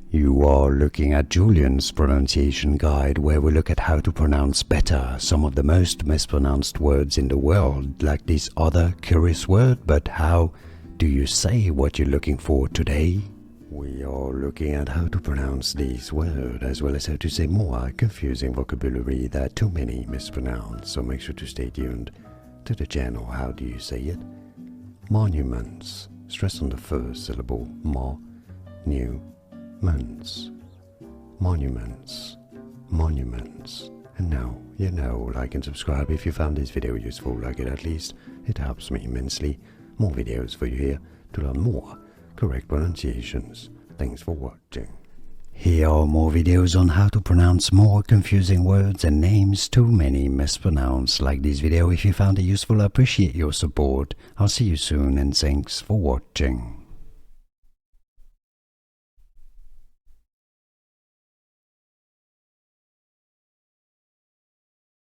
You are looking at Julian's pronunciation guide, where we look at how to pronounce better some of the most mispronounced words in the world, like this other curious word. But how do you say what you're looking for today? We are looking at how to pronounce these words, as well as how to say more confusing vocabulary that too many mispronounce, so make sure to stay tuned to the channel. How do you say it? Monuments. Stress on the first syllable. Monuments. Monuments. Monuments. And now, you know, like and subscribe if you found this video useful, like it at least. It helps me immensely. More videos for you here to learn more correct pronunciations. Thanks for watching. Here are more videos on how to pronounce more confusing words and names too many mispronounced. Like this video if you found it useful. I appreciate your support. I'll see you soon and thanks for watching.